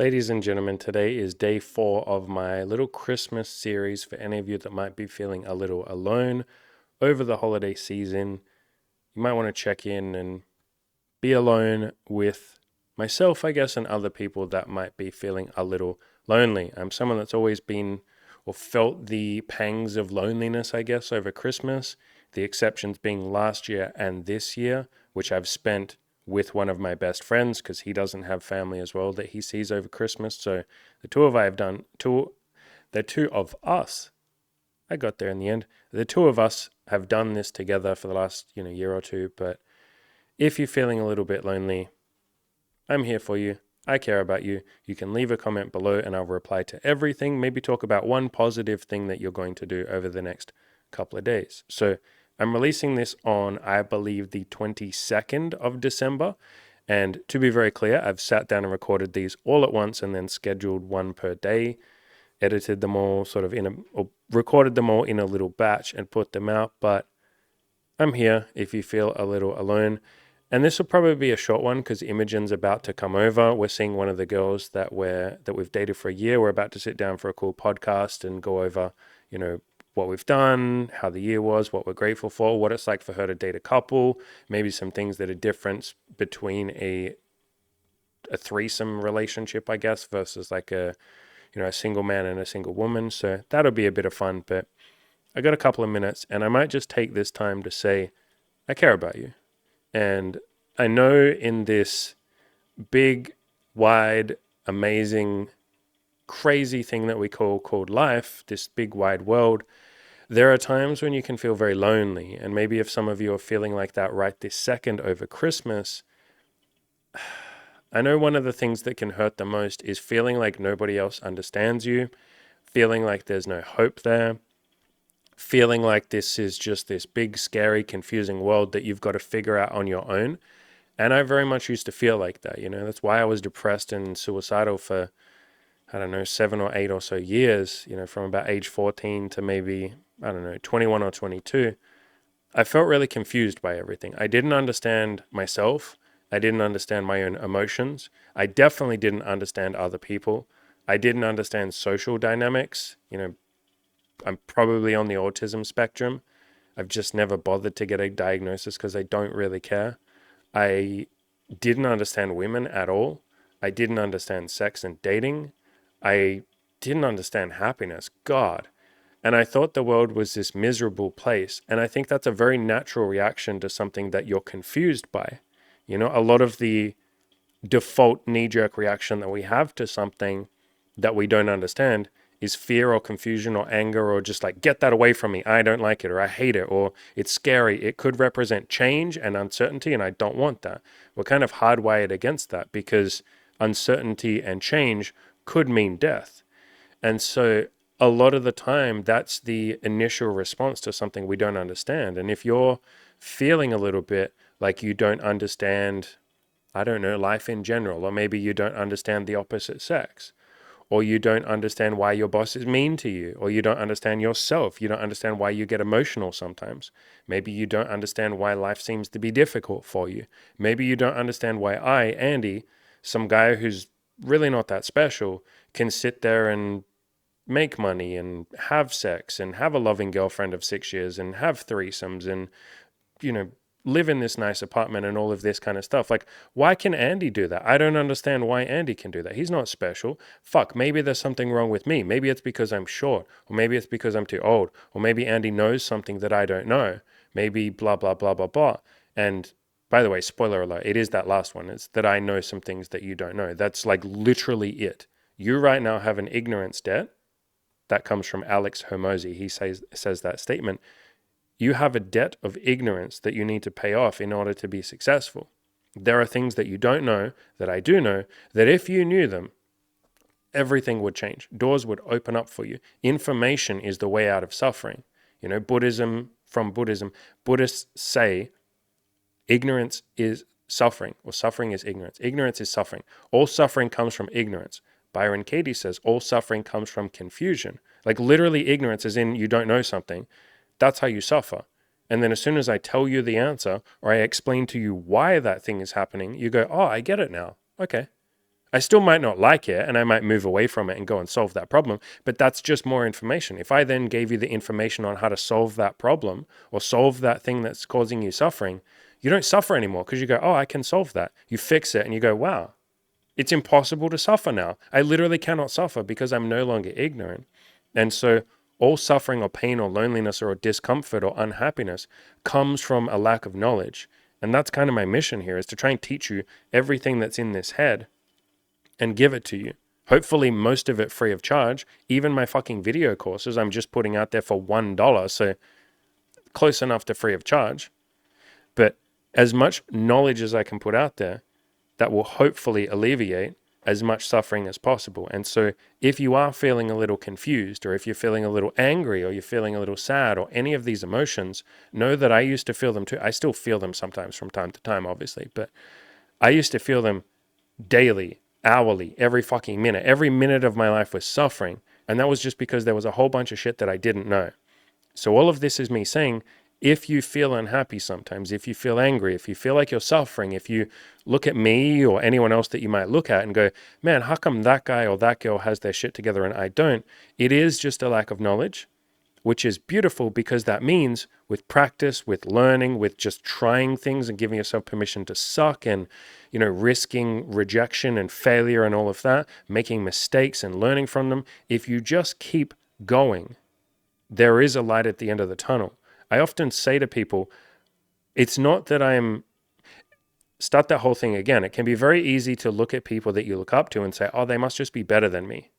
Ladies and gentlemen, today is day 4 of my little Christmas series for any of you that might be feeling a little alone over the holiday season. You might want to check in and be alone with myself, I guess, and other people that might be feeling a little lonely. I'm someone that's always been or felt the pangs of loneliness, I guess, over Christmas, the exceptions being last year and this year, which I've spent with one of my best friends because he doesn't have family as well that he sees over Christmas. So the two of us, I got there in the end. The two of us have done this together for the last year or two. But if you're feeling a little bit lonely, I'm here for you. I care about you. You can leave a comment below and I'll reply to everything. Maybe talk about one positive thing that you're going to do over the next couple of days. So I'm releasing this on, I believe, the 22nd of December. And to be very clear, I've sat down and recorded these all at once and then scheduled one per day, edited them all or recorded them all in a little batch and put them out. But I'm here if you feel a little alone. And this will probably be a short one because Imogen's about to come over. We're seeing one of the girls that we've dated for a year. We're about to sit down for a cool podcast and go over, what we've done, how the year was, what we're grateful for, what it's like for her to date a couple, maybe some things that are different between a threesome relationship, I guess, versus like a single man and a single woman. So that'll be a bit of fun. But I got a couple of minutes and I might just take this time to say, I care about you. And I know in this big, wide, amazing, crazy thing that we called life, this big, wide world, there are times when you can feel very lonely. And maybe if some of you are feeling like that right this second over Christmas, I know one of the things that can hurt the most is feeling like nobody else understands you, feeling like there's no hope there, feeling like this is just this big, scary, confusing world that you've got to figure out on your own. And I very much used to feel like that, that's why I was depressed and suicidal for, 7 or 8 or so years, from about age 14 to maybe, 21 or 22. I felt really confused by everything. I didn't understand myself. I didn't understand my own emotions. I definitely didn't understand other people. I didn't understand social dynamics. I'm probably on the autism spectrum. I've just never bothered to get a diagnosis because I don't really care. I didn't understand women at all. I didn't understand sex and dating. I didn't understand happiness. God. And I thought the world was this miserable place. And I think that's a very natural reaction to something that you're confused by. A lot of the default knee-jerk reaction that we have to something that we don't understand is fear or confusion or anger or just like, get that away from me. I don't like it, or I hate it, or it's scary. It could represent change and uncertainty, and I don't want that. We're kind of hardwired against that because uncertainty and change could mean death. And so a lot of the time, that's the initial response to something we don't understand. And if you're feeling a little bit like you don't understand, life in general, or maybe you don't understand the opposite sex, or you don't understand why your boss is mean to you, or you don't understand yourself, you don't understand why you get emotional sometimes. Maybe you don't understand why life seems to be difficult for you. Maybe you don't understand why I, Andy, some guy who's really not that special, can sit there and make money and have sex and have a loving girlfriend of 6 years and have threesomes and, live in this nice apartment and all of this kind of stuff. Like, why can Andy do that? I don't understand why Andy can do that. He's not special. Fuck, maybe there's something wrong with me. Maybe it's because I'm short, or maybe it's because I'm too old, or maybe Andy knows something that I don't know. Maybe blah, blah, blah, blah, blah. And by the way, spoiler alert, it is that last one. It's that I know some things that you don't know. That's like literally it. You right now have an ignorance debt. That comes from Alex Hormozi. He says that statement. You have a debt of ignorance that you need to pay off in order to be successful. There are things that you don't know, that I do know, that if you knew them, everything would change. Doors would open up for you. Information is the way out of suffering. From Buddhism, Buddhists say ignorance is suffering, or suffering is ignorance. Ignorance is suffering. All suffering comes from ignorance. Byron Katie says all suffering comes from confusion. Like literally ignorance is in you don't know something. That's how you suffer. And then as soon as I tell you the answer or I explain to you why that thing is happening, you go, oh, I get it now. Okay. I still might not like it and I might move away from it and go and solve that problem, but that's just more information. If I then gave you the information on how to solve that problem or solve that thing that's causing you suffering, you don't suffer anymore because you go, oh, I can solve that. You fix it and you go, wow, it's impossible to suffer now. I literally cannot suffer because I'm no longer ignorant. And so all suffering or pain or loneliness or discomfort or unhappiness comes from a lack of knowledge. And that's kind of my mission here, is to try and teach you everything that's in this head and give it to you. Hopefully most of it free of charge. Even my fucking video courses, I'm just putting out there for $1, so close enough to free of charge. But as much knowledge as I can put out there, that will hopefully alleviate as much suffering as possible. And so if you are feeling a little confused, or if you're feeling a little angry, or you're feeling a little sad, or any of these emotions, know that I used to feel them too. I still feel them sometimes from time to time, obviously, but I used to feel them daily, hourly, every fucking minute. Every minute of my life was suffering. And that was just because there was a whole bunch of shit that I didn't know. So all of this is me saying, if you feel unhappy sometimes, if you feel angry, if you feel like you're suffering, if you look at me or anyone else that you might look at and go, man, how come that guy or that girl has their shit together and I don't? It is just a lack of knowledge, which is beautiful, because that means with practice, with learning, with just trying things and giving yourself permission to suck and, risking rejection and failure and all of that, making mistakes and learning from them. If you just keep going, there is a light at the end of the tunnel. I often say to people, it's not that start that whole thing again. It can be very easy to look at people that you look up to and say, oh, they must just be better than me.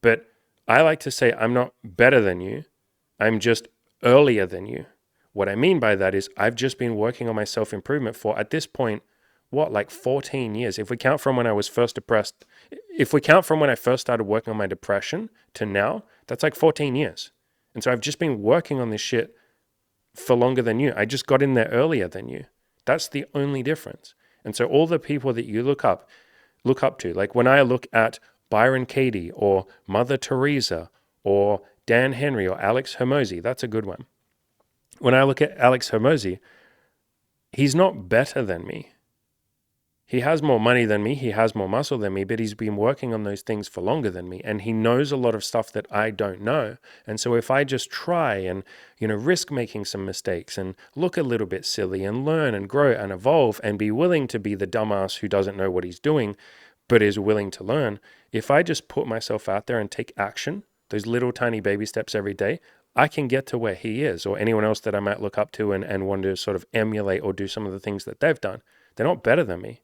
But I like to say, I'm not better than you. I'm just earlier than you. What I mean by that is I've just been working on my self-improvement for, at this point, like 14 years. If we count from when I was first depressed, if we count from when I first started working on my depression to now, that's like 14 years. And so I've just been working on this shit for longer than you. I just got in there earlier than you. That's the only difference. And so all the people that you look up to, like when I look at Byron Katie or Mother Teresa or Dan Henry or Alex Hormozi, that's a good one. When I look at Alex Hormozi, he's not better than me. He has more money than me, he has more muscle than me, but he's been working on those things for longer than me, and he knows a lot of stuff that I don't know. And so if I just try and, risk making some mistakes and look a little bit silly and learn and grow and evolve and be willing to be the dumbass who doesn't know what he's doing, but is willing to learn, if I just put myself out there and take action, those little tiny baby steps every day, I can get to where he is, or anyone else that I might look up to and want to sort of emulate or do some of the things that they've done. They're not better than me.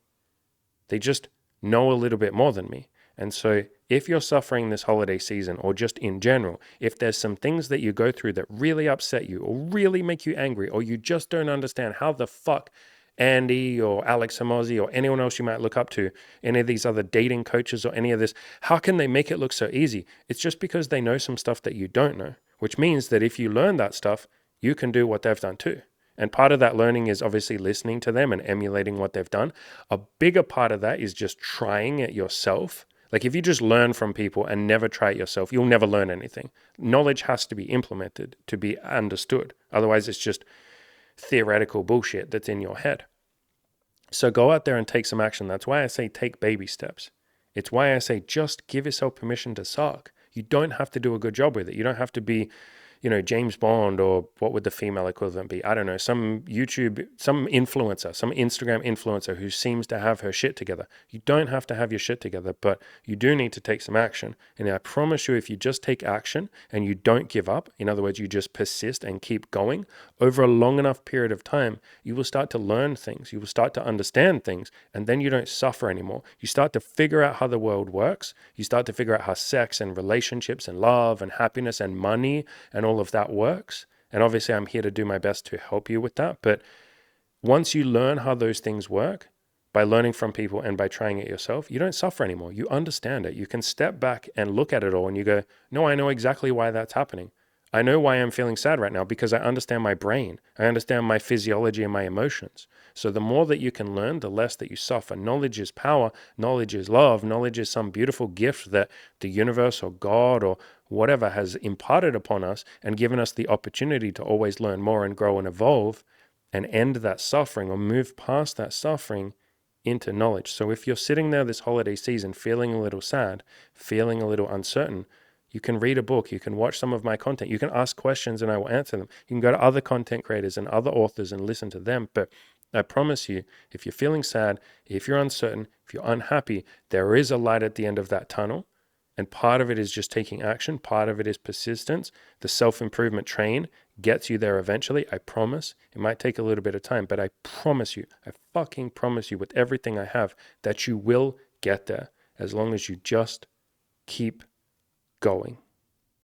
They just know a little bit more than me. And so if you're suffering this holiday season, or just in general, if there's some things that you go through that really upset you or really make you angry, or you just don't understand how the fuck Andy or Alex Hormozi or anyone else you might look up to, any of these other dating coaches or any of this, how can they make it look so easy? It's just because they know some stuff that you don't know, which means that if you learn that stuff, you can do what they've done too. And part of that learning is obviously listening to them and emulating what they've done. A bigger part of that is just trying it yourself. Like if you just learn from people and never try it yourself, you'll never learn anything. Knowledge has to be implemented to be understood. Otherwise, it's just theoretical bullshit that's in your head. So go out there and take some action. That's why I say take baby steps. It's why I say just give yourself permission to suck. You don't have to do a good job with it. You don't have to be James Bond, or what would the female equivalent be? I don't know, some Instagram influencer who seems to have her shit together. You don't have to have your shit together, but you do need to take some action. And I promise you, if you just take action and you don't give up, in other words, you just persist and keep going, over a long enough period of time, you will start to learn things. You will start to understand things, and then you don't suffer anymore. You start to figure out how the world works. You start to figure out how sex and relationships and love and happiness and money and all of that works. And obviously I'm here to do my best to help you with that. But once you learn how those things work, by learning from people and by trying it yourself, you don't suffer anymore. You understand it. You can step back and look at it all and you go, no, I know exactly why that's happening. I know why I'm feeling sad right now, because I understand my brain. I understand my physiology and my emotions. So the more that you can learn, the less that you suffer. Knowledge is power. Knowledge is love. Knowledge is some beautiful gift that the universe or God or whatever has imparted upon us and given us the opportunity to always learn more and grow and evolve and end that suffering or move past that suffering into knowledge. So if you're sitting there this holiday season feeling a little sad, feeling a little uncertain, you can read a book, you can watch some of my content, you can ask questions and I will answer them. You can go to other content creators and other authors and listen to them. But I promise you, if you're feeling sad, if you're uncertain, if you're unhappy, there is a light at the end of that tunnel. And part of it is just taking action. Part of it is persistence. The self-improvement train gets you there eventually. I promise. It might take a little bit of time, but I promise you, I fucking promise you with everything I have that you will get there as long as you just keep going.